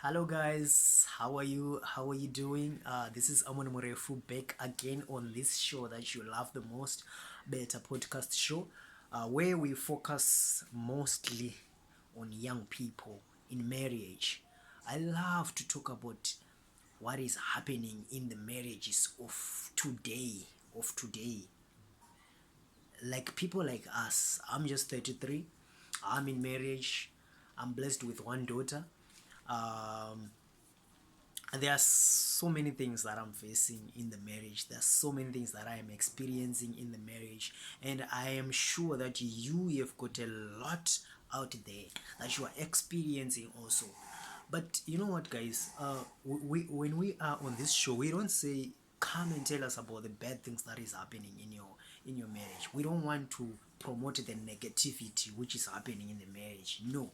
Hello guys, how are you? How are you doing? This is Amon Morefu back again on this show that you love the most, Better Podcast Show, where we focus mostly on young people in marriage. I love to talk about what is happening in the marriages of today. Like people like us. I'm just 33. I'm in marriage. I'm blessed with one daughter. Um, there are so many things that I'm facing in the marriage. There's so many things that I am experiencing in the marriage, and I am sure that you have got a lot out there that you are experiencing also. But you know what, guys? When we are on this show, we don't say come and tell us about the bad things that is happening in your marriage. We don't want to promote the negativity which is happening in the marriage. No,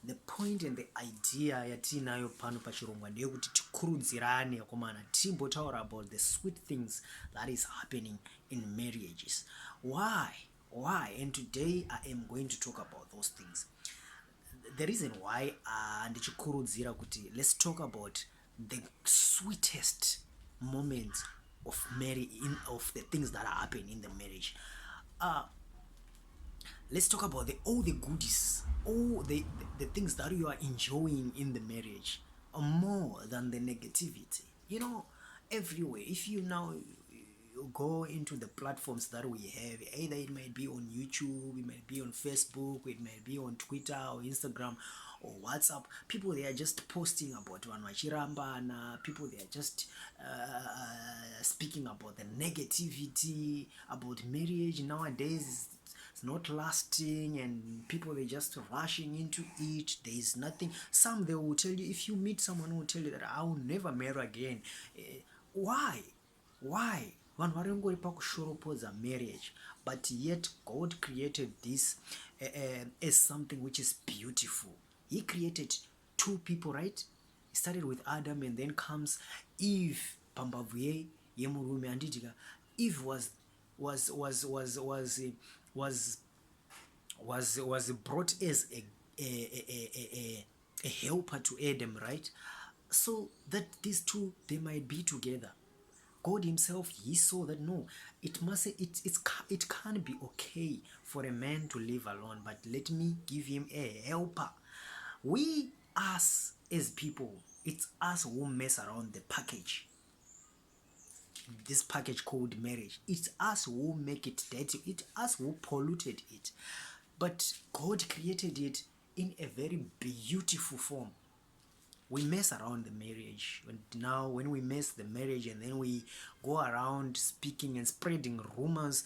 the point and the idea yatinayo pano pachirongwa ndeyekuti tikurudzirane komana timbotaura about the sweet things that is happening in marriages. Why and today I am going to talk about those things. The reason why ndichikurudzira kuti let's talk about the sweetest moments of the things that are happening in the marriage. uh let's talk about all the goodies, all the things that you are enjoying in the marriage, more than the negativity. Everywhere. If you now you go into the platforms that we have, either it might be on YouTube, it might be on Facebook, it might be on Twitter or Instagram or WhatsApp. People, they are just posting about Wanwachirambana. People, they are just speaking about the negativity about marriage nowadays. It's not lasting, and people, they just rushing into it. There is nothing. Some, they will tell you, if you meet someone who will tell you that I will never marry again. Why vanhu varongori pakushoropodza marriage, but yet God created this as something which is beautiful. He created two people, right? He started with Adam, and then comes Eve. Pambavue yemurume anditika. Eve was was brought as a helper to Adam, right? So that these two, they might be together. God himself, he saw that no, it can't be okay for a man to live alone, but let me give him a helper. We, us as people, it's us who mess around the package, this package called marriage. It's us who make it dirty. It's us who polluted it. But God created it in a very beautiful form. We mess around the marriage. And now when we mess the marriage, and then we go around speaking and spreading rumors,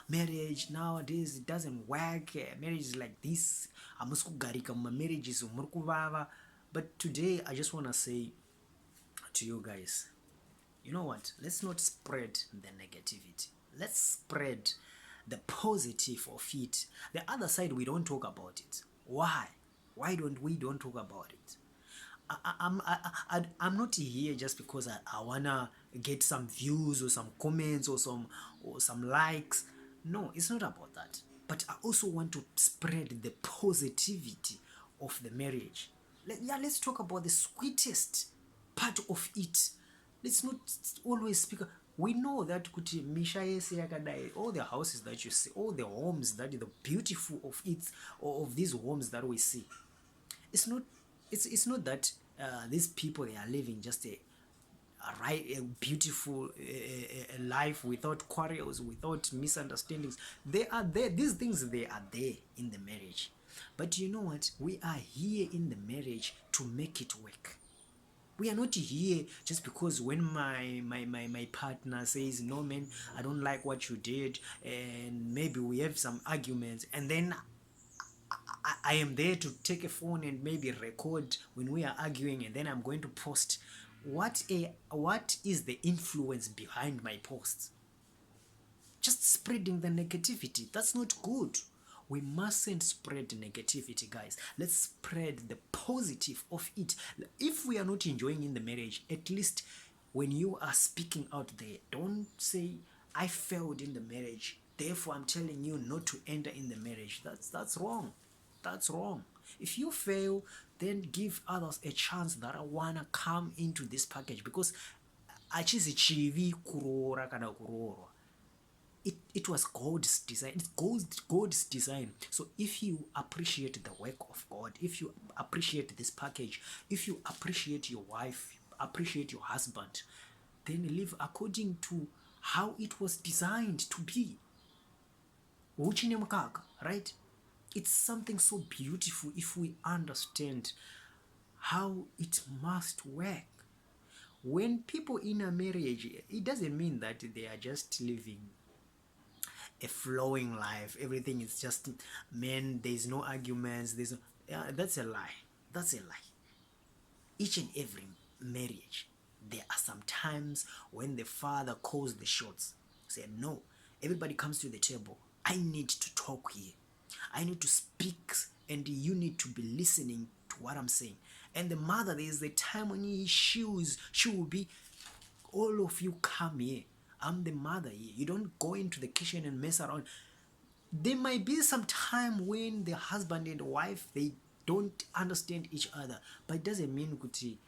marriage nowadays, it doesn't work, marriage is like this, amusikugarika marriages umurikuvava. But today I just want to say to you guys, you know what, let's not spread the negativity, let's spread the positive of it. The other side, we don't talk about it. Why don't talk about it? I'm not here just because I wanna get some views or some comments or some likes. No, it's not about that. But I also want to spread the positivity of the marriage. Let's talk about the sweetest part of it. Let's not always speak. We know that kuti misha yese yakadai, all the houses that you see, all the homes, that the beautiful of it, of these homes that we see, it's not it's not that these people, they are living just a beautiful life without quarrels, without misunderstandings. They are there. These things, they are there in the marriage. But you know what? We are here in the marriage to make it work. We are not here just because when my partner says, no man, I don't like what you did, and maybe we have some arguments, and then I am there to take a phone and maybe record when we are arguing, and then I'm going to post. What is the influence behind my posts? Just spreading the negativity. That's not good. We mustn't spread negativity, guys. Let's spread the positive of it. If we are not enjoying in the marriage, at least when you are speaking out there, don't say I failed in the marriage, therefore I'm telling you not to enter in the marriage. That's wrong. That's wrong. If you fail, then give others a chance that I wanna come into this package, because achizi chivi kuroora kana kuroorwa. It was God's design. It's God's design. So if you appreciate the work of God, if you appreciate this package, if you appreciate your wife, appreciate your husband, then live according to how it was designed to be. Uchine mukaka, right? It's something so beautiful if we understand how it must work. When people in a marriage, it doesn't mean that they are just living a flowing life. Everything is just men. There's no arguments. There's no, that's a lie. That's a lie. Each and every marriage, there are some times when the father calls the shots. Say, no, everybody comes to the table. I need to talk here. I need to speak, and you need to be listening to what I'm saying. And the mother, there is the time when she will be, all of you come here. I'm the mother here. You don't go into the kitchen and mess around. There might be some time when the husband and wife, they don't understand each other, but it doesn't mean kuti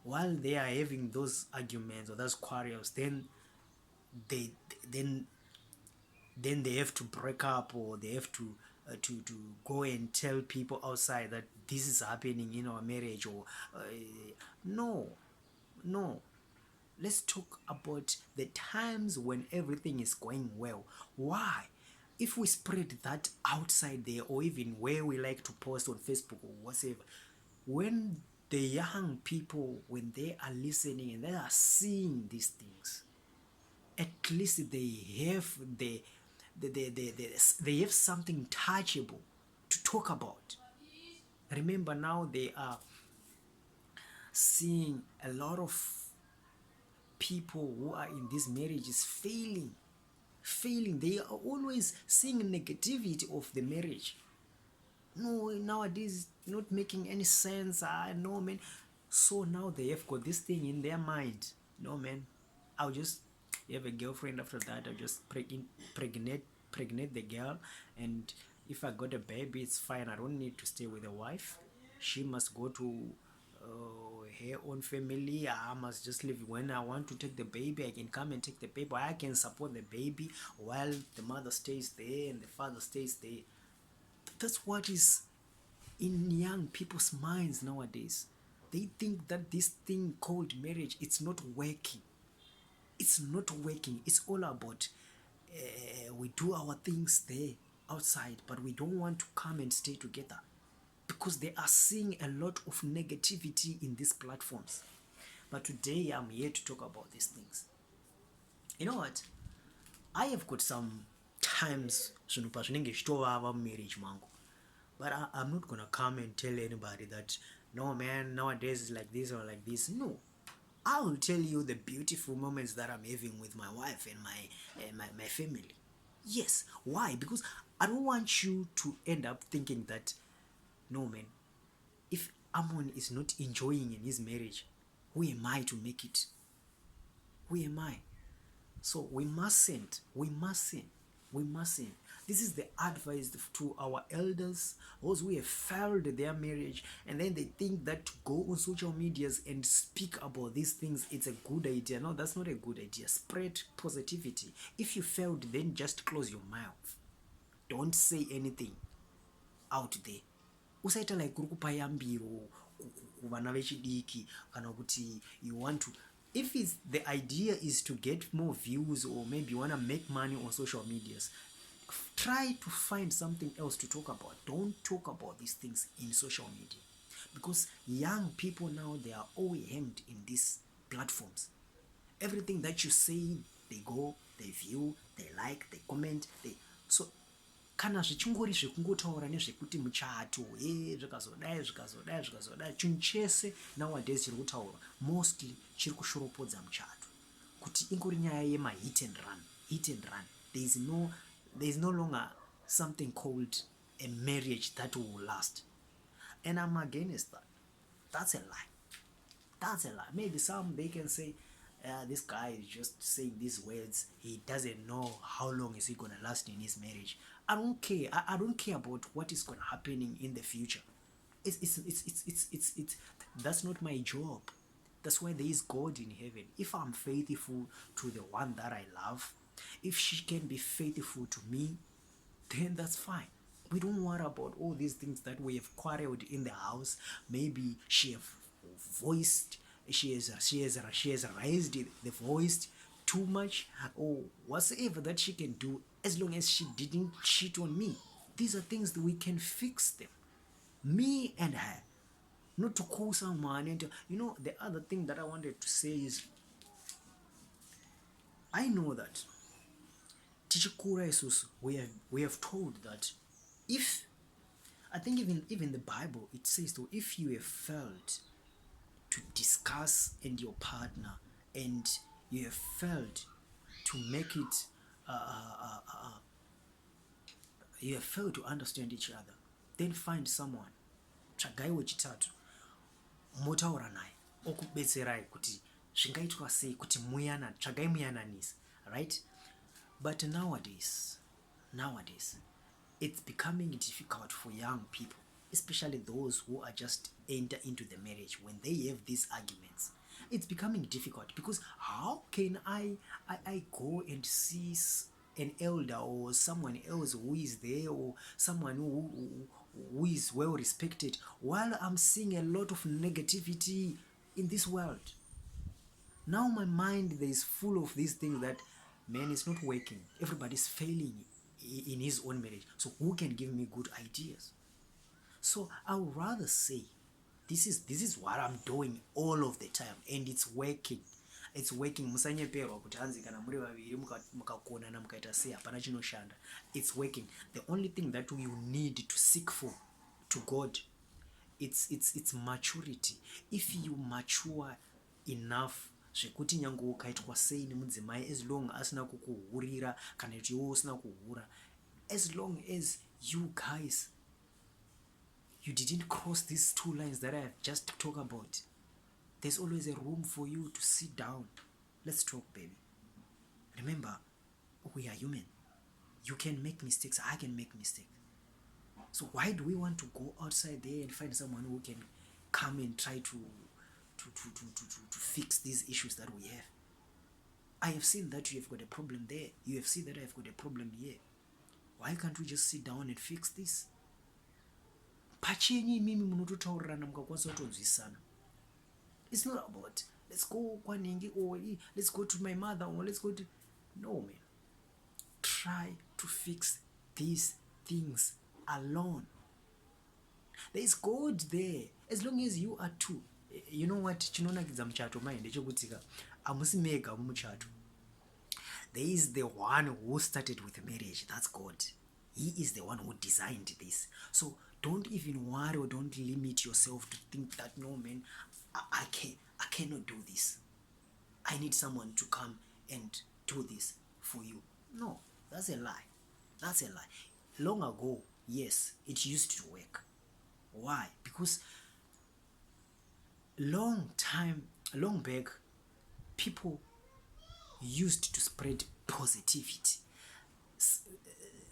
while they are having those arguments or those quarrels, then they then they have to break up, or they have to go and tell people outside that this is happening in our marriage, or no. Let's talk about the times when everything is going well. Why? If we spread that outside there, or even where we like to post on Facebook or whatever, when the young people, when they are listening and they are seeing these things, at least they have they have something touchable to talk about. Remember, now they are seeing a lot of people who are in these marriages failing. They are always seeing negativity of the marriage. No, nowadays not making any sense. No, man. So now they have got this thing in their mind. No, man, I'll just have a girlfriend. After that, I'll just pregnate the girl, and if I got a baby, it's fine. I don't need to stay with a wife. She must go to her own family. I must just live. When I want to take the baby, I can come and take the baby. I can support the baby while the mother stays there and the father stays there. That's what is in young people's minds nowadays. They think that this thing called marriage, it's not working. It's not working. It's all about we do our things there outside, but we don't want to come and stay together, because they are seeing a lot of negativity in these platforms. But today I'm here to talk about these things. You know what? I have got some times marriage mango, but I'm not gonna come and tell anybody that no, man, nowadays is like this or like this. No, I will tell you the beautiful moments that I'm having with my wife and my family. Yes. Why? Because I don't want you to end up thinking that no, man, if Amon is not enjoying in his marriage, who am I to make it? Who am I? So we mustn't. This is the advice to our elders, those who have failed their marriage, and then they think that to go on social medias and speak about these things, it's a good idea. No, that's not a good idea. Spread positivity. If you failed, then just close your mouth. Don't say anything out there. Usaita like kuri kupa yambiro kuvana vechidiki kana kuti you want to, if it's the idea is to get more views, or maybe you want to make money on social medias, try to find something else to talk about. Don't talk about these things in social media, because young people now, they are all hemmed in these platforms. Everything that you say, they go, they view, they like, they comment, so kana zvichingori zvekungotaura nezvekuti muchato zvakazodai chinhu chese nowadays chiri kutaurwa mostly chiri kushoropodza muchato, kuti ingori nyaya yemahit and run. There is no longer something called a marriage that will last, and I'm against that. That's a lie. Maybe some, they can say this guy is just saying these words, he doesn't know how long is he going to last in his marriage. I don't care. I don't care about what is going to happen in the future. it's that's not my job. That's why there is God in heaven. If I'm faithful to the one that I love, if she can be faithful to me, then that's fine. We don't worry about all these things that we have quarreled in the house. Maybe she have voiced, she has raised the voice too much, or whatsoever that she can do, as long as she didn't cheat on me. These are things that we can fix them. Me and her. Not to call someone and the other thing that I wanted to say is I know that tichikura isusu we have told that if I think even the Bible it says though if you have failed to discuss and your partner and you have failed to make it you have failed to understand each other, then find someone, tsvagai wechitatu, motaura naye okubetserai kuti zvingaitwa sei kuti tsvagai muyananisa, right? But nowadays it's becoming difficult for young people, especially those who are just enter into the marriage. When they have these arguments, it's becoming difficult because how can I go and see an elder or someone else who is there, or someone who is well respected, while I'm seeing a lot of negativity in this world? Now my mind is full of these things that, man, it's not working. Everybody's failing in his own marriage. So who can give me good ideas? So I would rather say this is what I'm doing all of the time, and it's working. It's working. Musanyeperwa kuti hanzi kana muri vaviri mukakonana mukaita sei hapana chinoshanda. It's working. The only thing that you need to seek for to God, it's maturity. If you mature enough zvekuti nyange ukaitwa sei nemudzimai, as long asina kukuhurira kana kuti iwe usina kuhura, as long as you guys you didn't cross these two lines that I have just talked about, there's always a room for you to sit down. Let's talk, baby. Remember, we are human. You can make mistakes, I can make mistakes. So why do we want to go outside there and find someone who can come and try to fix these issues that we have? I have seen that you have got a problem there. You have seen that I have got a problem here. Why can't we just sit down and fix this? Pachenyi mimi munototaurirana mukakwanisa kutonzwisana. It's not about let's go kwaningi or let's go to my mother or let's go to... No, man. Try to fix these things alone. There is God there as long as you are two. You know what chinonakidza muchato mai ndechekutika amusi mega mumuchato. There is the one who started with marriage. That's God. He is the one who designed this. So don't even worry or don't limit yourself to think that, no, man, I cannot do this. I need someone to come and do this for you. No, that's a lie. That's a lie. Long ago, yes, it used to work. Why? Because long back, people used to spread positivity.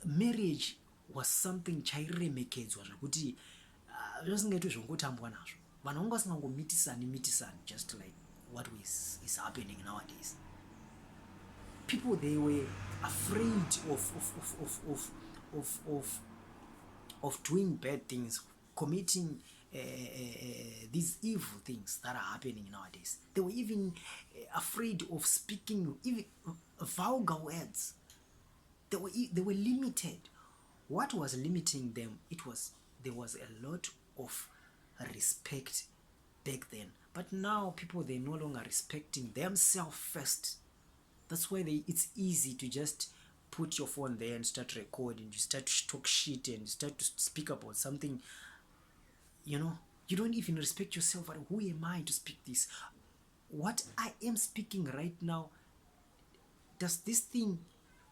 Marriage was something chairemekedzwa zvekuti zvasingaitwe zvongotambwa nazvo. Vanhu vanga vasingangomitisani just like what is happening nowadays. People, they were afraid of doing bad things, committing these evil things that are happening nowadays. They were even afraid of speaking even vulgar words. They were limited. What was limiting them? There was a lot of respect back then. But now people, they're no longer respecting themselves first. That's why it's easy to just put your phone there and start recording. You start to talk shit and start to speak about something. You don't even respect yourself. Who am I to speak this? What I am speaking right now, does this thing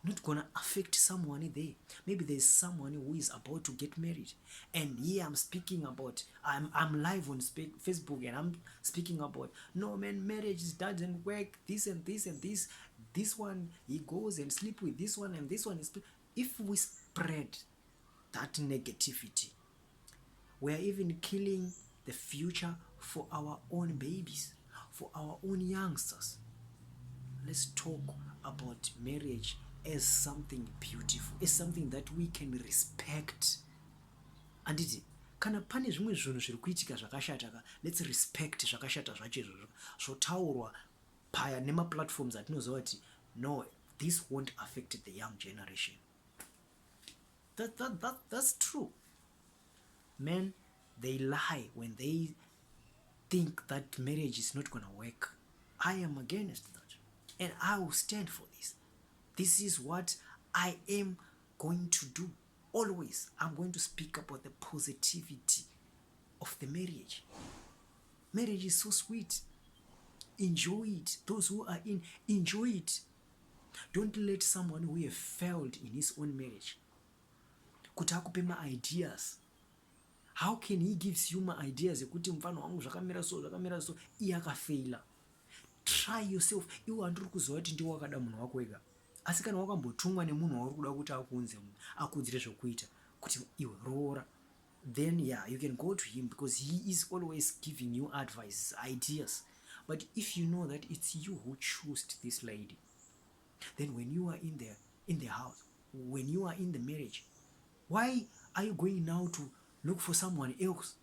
not gonna affect someone there? Maybe there's someone who is about to get married, and here I'm speaking about, I'm live on Facebook, and I'm speaking about, no, man, marriage doesn't work, this and this and this. This one, he goes and sleep with this one, and this one is... If we spread that negativity, We are even killing the future for our own babies, for our own youngsters. Let's talk about marriage as something beautiful, as something that we can respect. Anditi, kana pane zvimwe zvinhu zviri kuitika zvakashata, let's respect zvakashata zvacho izvozvo zvotaurwa paya nemaplatforms atinoziva kuti no, this won't affect the young generation. That's true. Men, they lie when they think that marriage is not going to work. I am against that. And I will stand for this. This is what I am going to do. Always, I'm going to speak about the positivity of the marriage. Marriage is so sweet. Enjoy it. Those who are in, enjoy it. Don't let someone who have failed in his own marriage kuti akupe ma-ideas. How can he gives you ma-ideas ekuti mfano wangu zvakamira so iye akafeila? Try yourself. Iwe handiri kuziva kuti ndiwe wakada munhu wako wega, asi kana wakambotumwa nemunhu wauri kuda kuti akuudzire zvokuita kuti iwe roora, then yeah, you can go to him because he is always giving you advice, ideas. But if you know that it's you who chose this lady, then when you are in the house, when you are in the marriage, why are you going now to look for someone else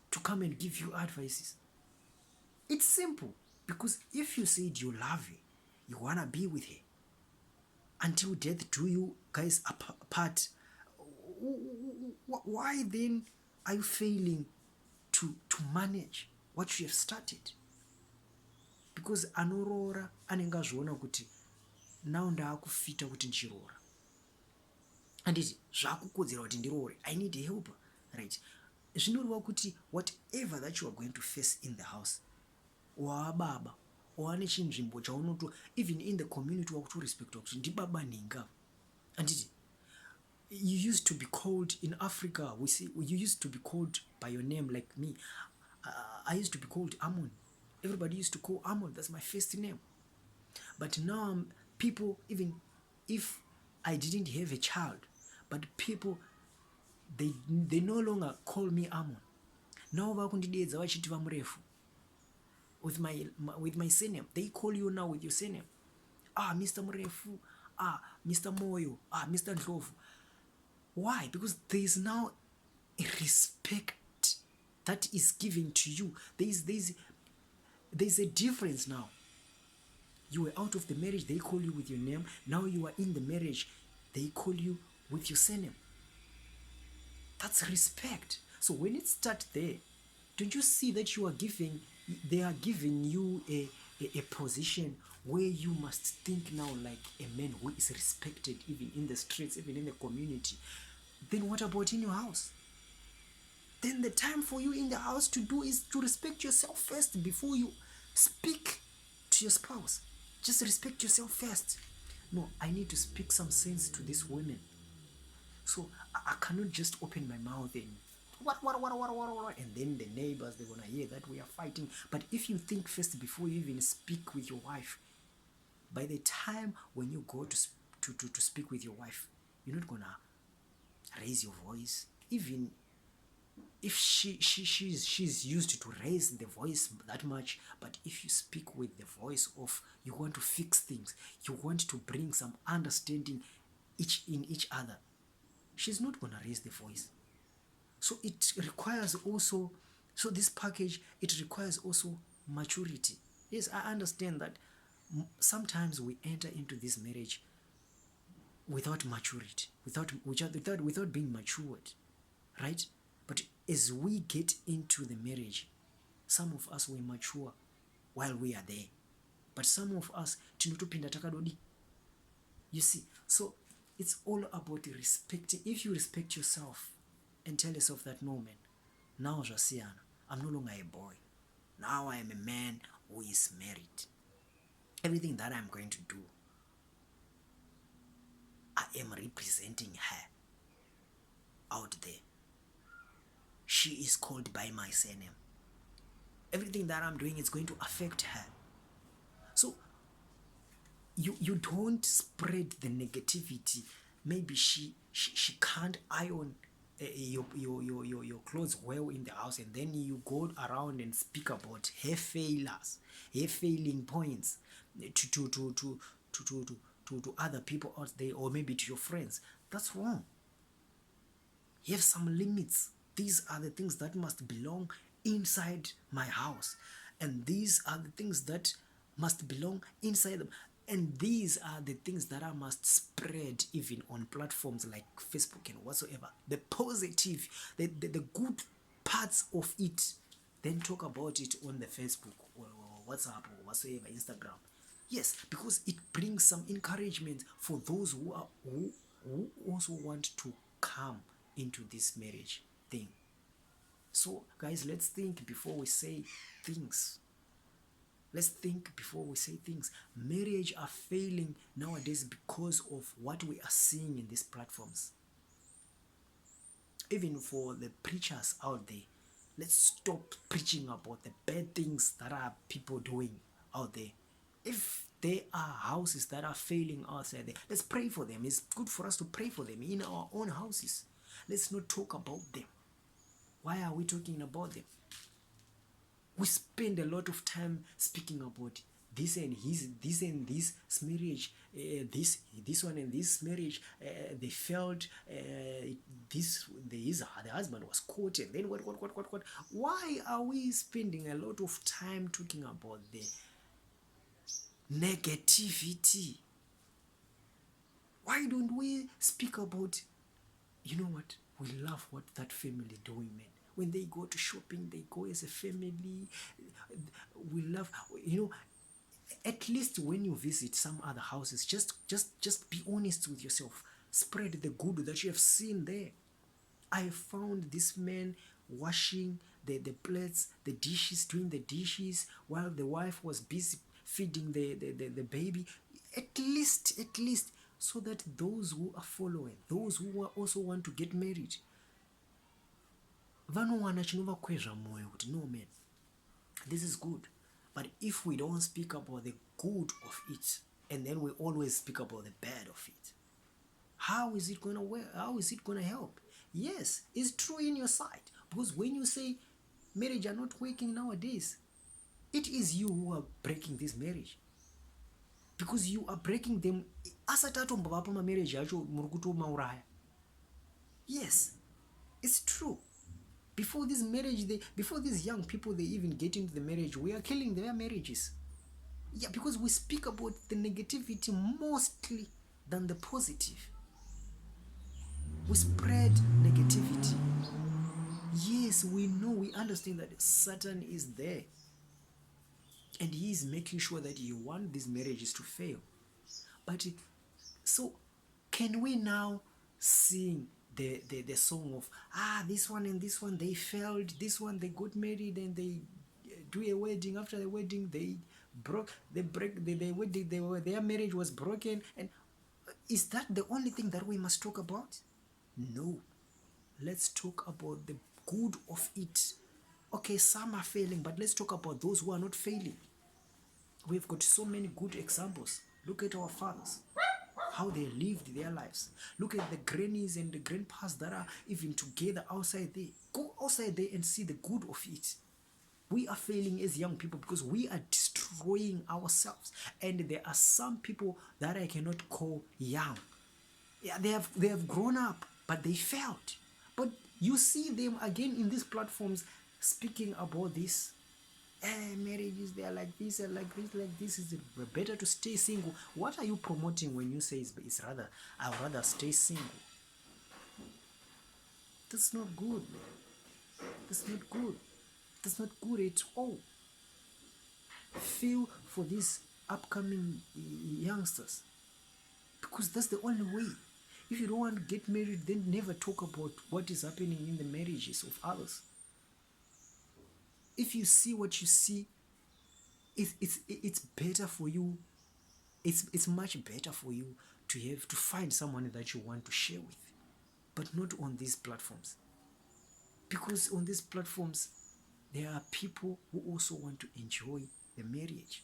to come and give you advices? It's simple. Because if you said you love her, you want to be with her, until death do you guys apart, why then are you failing to manage what you have started? Because anoroora anenge azviona kuti now ndaakufita kuti ndichiroora, handiti zvakukodzera kuti ndiroore, I need a helper, right? Zvinoreva kuti whatever that you are going to face in the house, wababa wane chinzvimbo chaunoto, even in the community wakutorespectwa kuti ndibaba ninga. Anditi, you used to be called in Africa, you used to be called by your name, like me. I used to be called Amon. Everybody used to call Amon, that's my first name. But now people, even if I didn't have a child, but people, they no longer call me Amon. Now vakundidedza vachiti vamurefu. With my surname, they call you now with your surname. Mr. Murefu, Mr. Moyo, Mr. Ndlovu. Why? Because there is now a respect that is given to you. There's a difference now. You were out of the marriage, they call you with your name. Now you are in the marriage, they call you with your surname. That's respect. So when it starts there, don't you see that they are giving you a position where you must think now like a man who is respected, even in the streets, even in the community? Then what about in your house? Then the time for you in the house to do is to respect yourself first before you speak to your spouse. Just respect yourself first. No, I need to speak some sense to these women. So I cannot just open my mouth and what, and then the neighbors, they're gonna hear that we are fighting. But if you think first before you even speak with your wife, by the time when you go to speak with your wife, you're not gonna raise your voice. Even if she's used to raise the voice that much, but if you speak with the voice of you want to fix things, you want to bring some understanding in each other, she's not gonna raise the voice. So it requires also, so this package, it requires also maturity. Yes, I understand that sometimes we enter into this marriage without maturity, without being matured, right? But as we get into the marriage, some of us will mature while we are there, but some of us tinotopinda takadodi. You see, so it's all about respecting. If you respect yourself and tell yourself that, no man, now Jasiana, I'm no longer a boy. Now I am a man who is married. Everything that I'm going to do, I am representing her out there. She is called by my surname. Everything that I'm doing is going to affect her. So you don't spread the negativity. Maybe she can't iron your clothes well in the house, and then you go around and speak about her failures, her failing points to other people out there, or maybe to your friends. That's wrong. You have some limits. These are the things that must belong inside my house, and these are the things that must belong inside them, and these are the things that I must spread even on platforms like Facebook and whatsoever. The positive, the good parts of it, then talk about it on the Facebook or WhatsApp or whatsoever, Instagram. Yes, because it brings some encouragement for those who also want to come into this marriage thing. So guys, let's think before we say things. Let's think before we say things. Marriage are failing nowadays because of what we are seeing in these platforms. Even for the preachers out there, let's stop preaching about the bad things that are people doing out there. If there are houses that are failing outside there, let's pray for them. It's good for us to pray for them in our own houses. Let's not talk about them. Why are we talking about them? We spend a lot of time speaking about this and this marriage, this one and this marriage, they failed. The husband was caught, and then what? Why are we spending a lot of time talking about the negativity? Why don't we speak about, you know what, we love what that family doing, man. When they go to shopping, they go as a family. We love, at least when you visit some other houses, just be honest with yourself. Spread the good that you have seen there. I found this man washing the plates, the dishes, doing the dishes, while the wife was busy feeding the baby. At least, so that those who are following, those who are also want to get married, vanowana chinovakwezva moyo kuti no, man, this is good. But if we don't speak about the good of it, and then we always speak about the bad of it, how is it going to work? How is it going to help? Yes, it's true in your side, because when you say marriage are not working nowadays, it is you who are breaking this marriage, because you are breaking them. Yes, it's true. Before this marriage, before these young people, they even get into the marriage, we are killing their marriages. Yeah, because we speak about the negativity mostly than the positive. We spread negativity. Yes, we know, we understand that Satan is there, and he is making sure that he wants these marriages to fail. But so can we now sing the song of this one and this one they failed, this one they got married and they do a wedding, after the wedding their marriage was broken? And is that the only thing that we must talk about? No, let's talk about the good of it. Okay, some are failing, but let's talk about those who are not failing. We've got so many good examples. Look at our fathers, how they lived their lives. Look at the grannies and the grandpas that are even together outside there. Go outside there and see the good of it. We are failing as young people because we are destroying ourselves. And there are some people that I cannot call young. Yeah, they have grown up, but they failed. But you see them again in these platforms speaking about this. Marriages, they are like this and like this. Is it better to stay single? What are you promoting when you say it's rather, I'd rather stay single? That's not good, man. That's not good. That's not good at all. Feel for these upcoming youngsters, because that's the only way. If you don't want to get married, then never talk about what is happening in the marriages of others. If you see what you see, it's better for you. It's much better for you to find someone that you want to share with, but not on these platforms. Because on these platforms, there are people who also want to enjoy the marriage.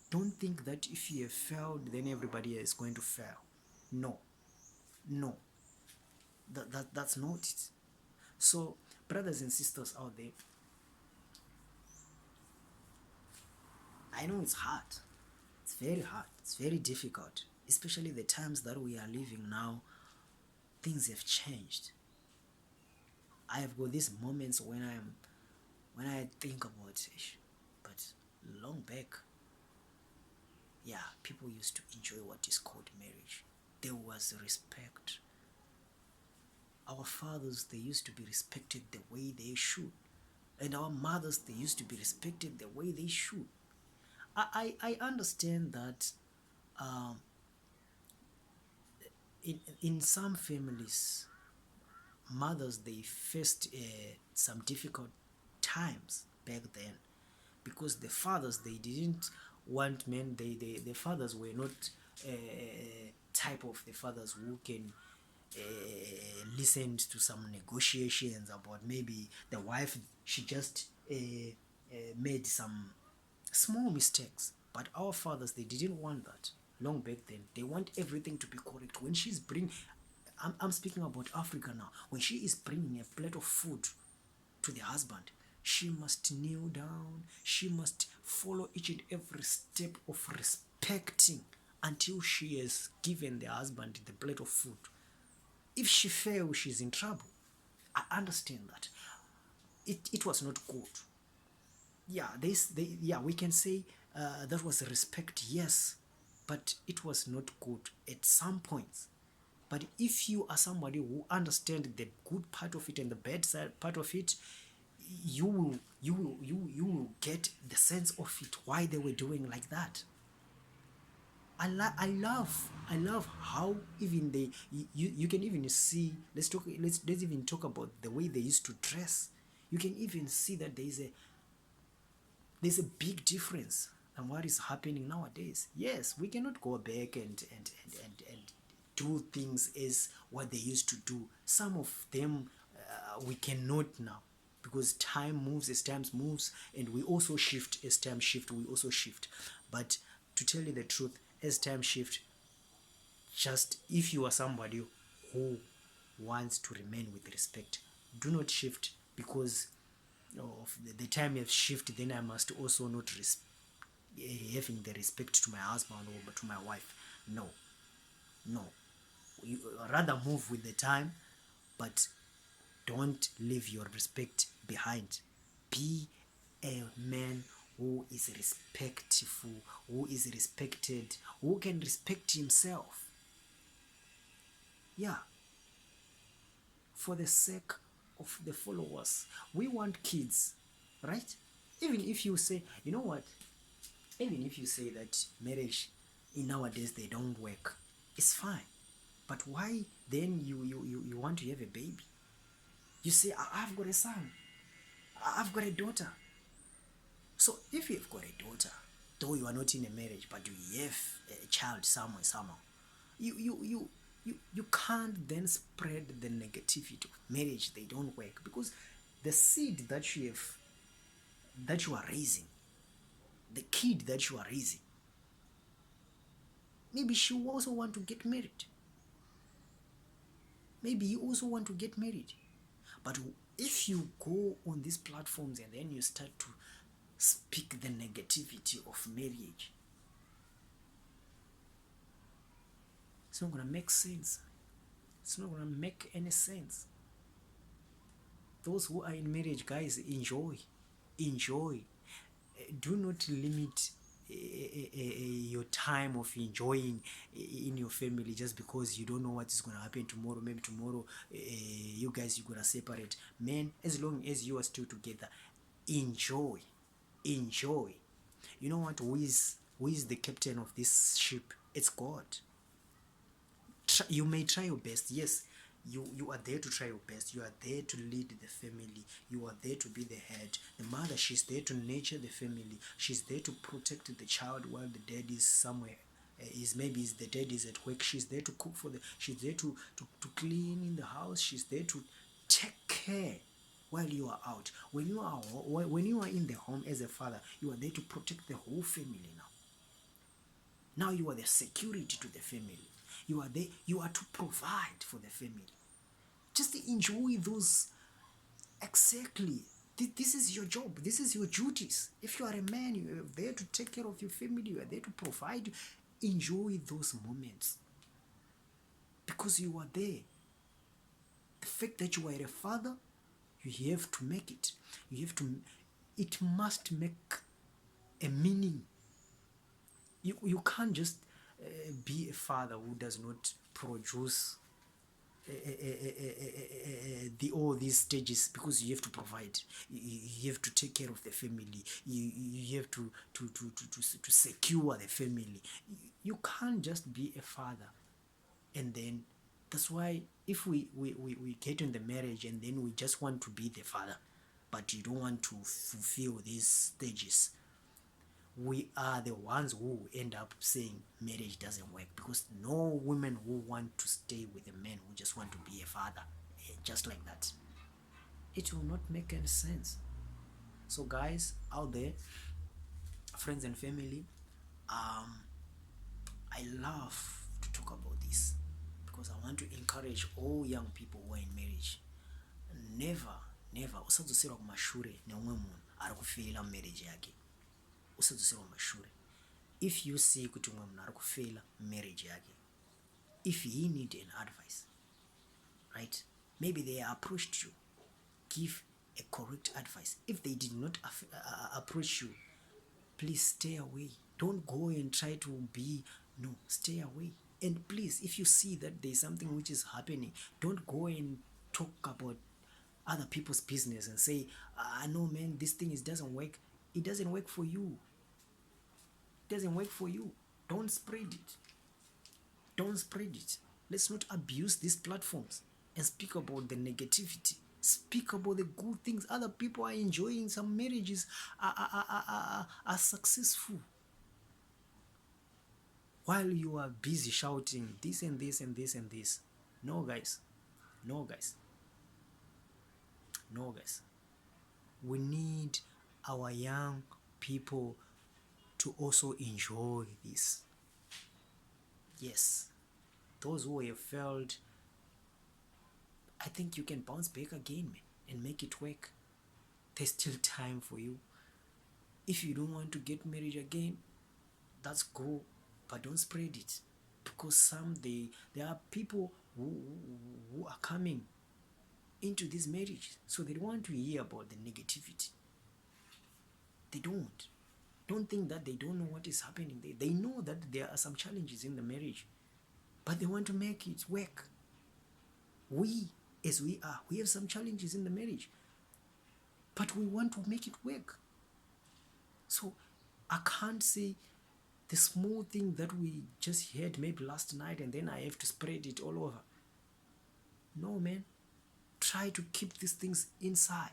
Don't think that if you have failed, then everybody is going to fail. No. That's not it. So, brothers and sisters out there, I know it's hard. It's very hard. It's very difficult, especially the times that we are living now. Things have changed. I have got these moments when I think about it, but long back, yeah, people used to enjoy what is called marriage. There was respect. Our fathers, they used to be respected the way they should, and our mothers, they used to be respected the way they should. I understand that um, in some families, mothers, they faced some difficult times back then, because the fathers, they didn't want men. The fathers were not type of the fathers who can listen to some negotiations about maybe the wife, she just made some small mistakes. But our fathers, they didn't want that. Long back then, they want everything to be correct. When she's bringing, I'm speaking about Africa now, when she is bringing a plate of food to the husband, she must kneel down, she must follow each and every step of respecting until she has given the husband the plate of food. If she fails, she's in trouble. I understand that. It was not good. Yeah, yeah, we can say that was respect, yes, but it was not good at some points. But if you are somebody who understands the good part of it and the bad side part of it, you will get the sense of it, why they were doing like that. I love how even they, you can even see, let's even talk about the way they used to dress. You can even see that there's a big difference than what is happening nowadays. Yes, we cannot go back and do things as what they used to do. Some of them we cannot now, because time moves as time moves, and we also shift as time shift. We also shift, but to tell you the truth, as time shift, just if you are somebody who wants to remain with respect, do not shift because of the time have shifted. Then I must also not having the respect to my husband or to my wife. No, no. You rather move with the time, but don't leave your respect behind. Be a man who is respectful, who is respected, who can respect himself. Yeah, for the sake of the followers. We want kids, right? Even if you say, you know what, even if you say that marriage in nowadays they don't work, it's fine. But why then you want to have a baby? You say, I've got a son, I've got a daughter. So if you've got a daughter, though you are not in a marriage, but you have a child somewhere, somehow, you can't then spread the negativity of marriage. They don't work, because the seed that you are raising, the kid that you are raising, maybe she will also want to get married. Maybe you also want to get married. But if you go on these platforms and then you start to speak the negativity of marriage, it's not going to make sense. It's not going to make any sense. Those who are in marriage, guys, enjoy. Enjoy. Do not limit your time of enjoying in your family just because you don't know what is going to happen tomorrow. Maybe tomorrow you guys, you're going to separate. Man, as long as you are still together, enjoy. Enjoy. You know what, who is the captain of this ship? It's God. You may try your best, yes. You are there to try your best. You are there to lead the family. You are there to be the head. The mother, she's there to nurture the family. She's there to protect the child while the dad is somewhere. The dad is at work. She's there to cook for the. She's there to clean in the house. She's there to take care while you are out. When you are in the home as a father, you are there to protect the whole family now. Now you are the security to the family. You are there. You are to provide for the family. Just enjoy those Exactly. This is your job. This is your duties. If you are a man, you are there to take care of your family. You are there to provide. Enjoy those moments because you are there. The fact that you are a father, you have to make it. You have to. It must make a meaning. You can't just be a father who does not produce all these stages, because you have to provide, you have to take care of the family, you have to secure the family. You can't just be a father. And then that's why if we get in the marriage and then we just want to be the father, but you don't want to fulfill these stages, we are the ones who end up saying marriage doesn't work, because no women who want to stay with a man who just want to be a father, just like that. It will not make any sense. So guys out there, friends and family, I love to talk about this because I want to encourage all young people who are in marriage. Never usadzosera kumashure neumwe munhu ari kufeila marriage yake. Usadzosera kumashure. If you see kuti umwe munhu ari kufeila marriage yake, if he need an advice, right, maybe they approached you, give a correct advice. If they did not approach you, please stay away. Don't go and try to be, no, stay away. And please, if you see that there's something which is happening, don't go and talk about other people's business and say, no man, this thing doesn't work. It doesn't work for you. It doesn't work for you. Don't spread it. Don't spread it. Let's not abuse these platforms and speak about the negativity. Speak about the good things. Other people are enjoying, some marriages are successful, while you are busy shouting this and this and this and this. No guys, no guys, no guys. We need our young people to also enjoy this. Yes, those who have failed, I think you can bounce back again, man, and make it work. There's still time for you. If you don't want to get married again, that's cool, but don't spread it, because there are people who are coming into this marriage, so they want to hear about the negativity. They don't think that they don't know what is happening. They know that there are some challenges in the marriage, but they want to make it work. We, as we are, we have some challenges in the marriage, but we want to make it work. So I can't say the small thing that we just heard maybe last night and then I have to spread it all over. No, man. Try to keep these things inside.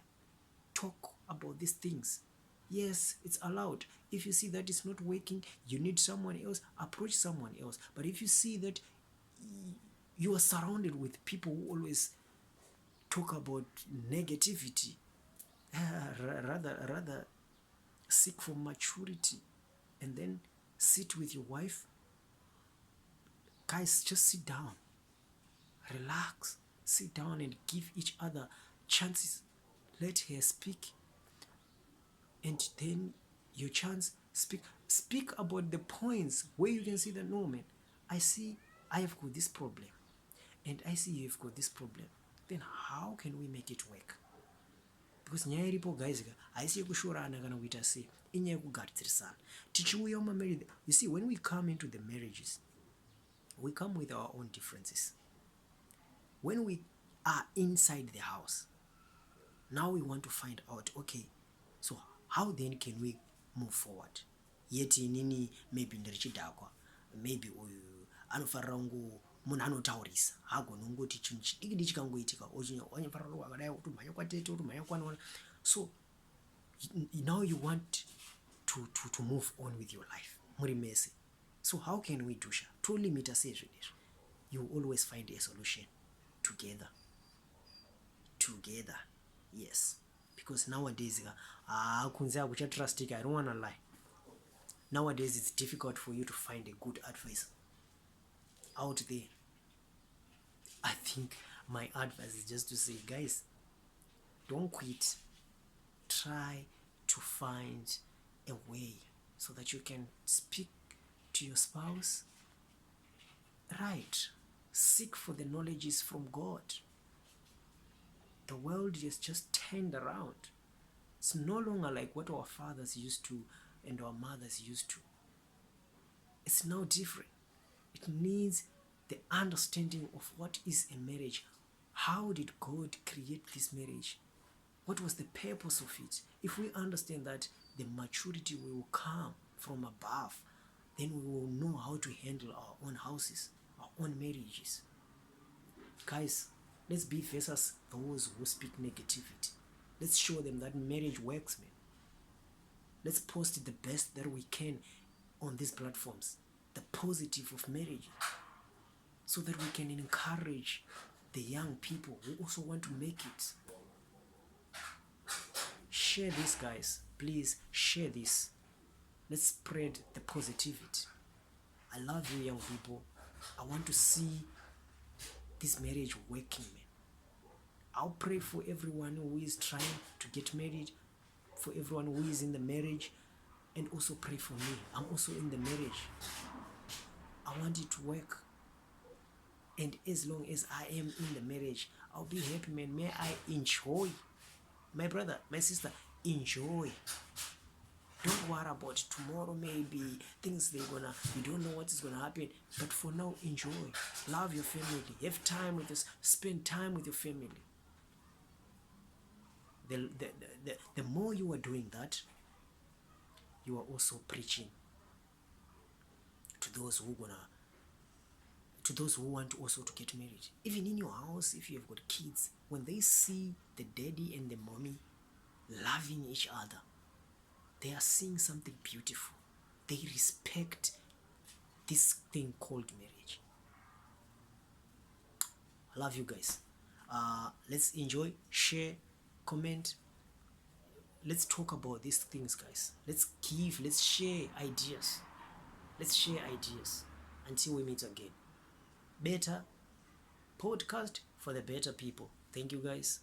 Talk about these things. Yes, it's allowed. If you see that it's not working, you need someone else, approach someone else. But if you see that you are surrounded with people who always talk about negativity, rather seek for maturity and then sit with your wife. Guys, just sit down, relax, sit down and give each other chances. Let her speak, and then your chance, speak about the points where you can see that, no man, I see I have got this problem and I see you've got this problem. Then how can we make it work? Because nyaya iripo guys, haisi yekushorana kana kuita sei, inyaya yekugadzirisana. Tichiuya mumarriage, you see, when we come into the marriages, we come with our own differences. When we are inside the house, now we want to find out, okay, so how then can we move forward? Yeti nini, maybe ndirichidhakwa, maybe uyu anofarira kungu munhu anotaurisa, hagoni kungoti chinhu chidiki chikangoitika wanyafarira wakadai utomhanya kwatete utomhanya kwanwana. So now you want to move on with your life muri mese. So how can we do sha tolimita sezvinezvi? You always find a solution together. Yes, because nowadays kunze akuchatrustika. I don't want to lie. Nowadays it's difficult for you to find a good advisor out there. I think my advice is just to say, guys, Don't quit. Try to find a way so that you can speak to your spouse right. Seek for the knowledge from God. The world is just turned around. It's no longer like what our fathers used to and our mothers used to. It's now different. It needs the understanding of what is a marriage. How did God create this marriage? What was the purpose of it? If we understand that, the maturity will come from above, then we will know how to handle our own houses, our own marriages. Guys, let's be versus those who speak negativity. Let's show them that marriage works, man. Let's post the best that we can on these platforms, the positive of marriage, so that we can encourage the young people who also want to make it. Share this, guys. Please share this. Let's spread the positivity. I love you, young people. I want to see this marriage working, man. I'll pray for everyone who is trying to get married, for everyone who is in the marriage, and also pray for me. I'm also in the marriage. I want it to work. And as long as I am in the marriage, I'll be happy, man. May I enjoy. My brother, my sister, enjoy. Don't worry about tomorrow, maybe things you don't know what is gonna happen. But for now, enjoy. Love your family. Have time with us. Spend time with your family. The more you are doing that, you are also preaching to those who want also to get married. Even in your house, if you have got kids, when they see the daddy and the mommy loving each other, they are seeing something beautiful. They respect this thing called marriage. I love you guys. Let's enjoy, share, comment. Let's talk about these things, guys. Let's share ideas. Let's share ideas until we meet again. Better podcast for the better people. Thank you, guys.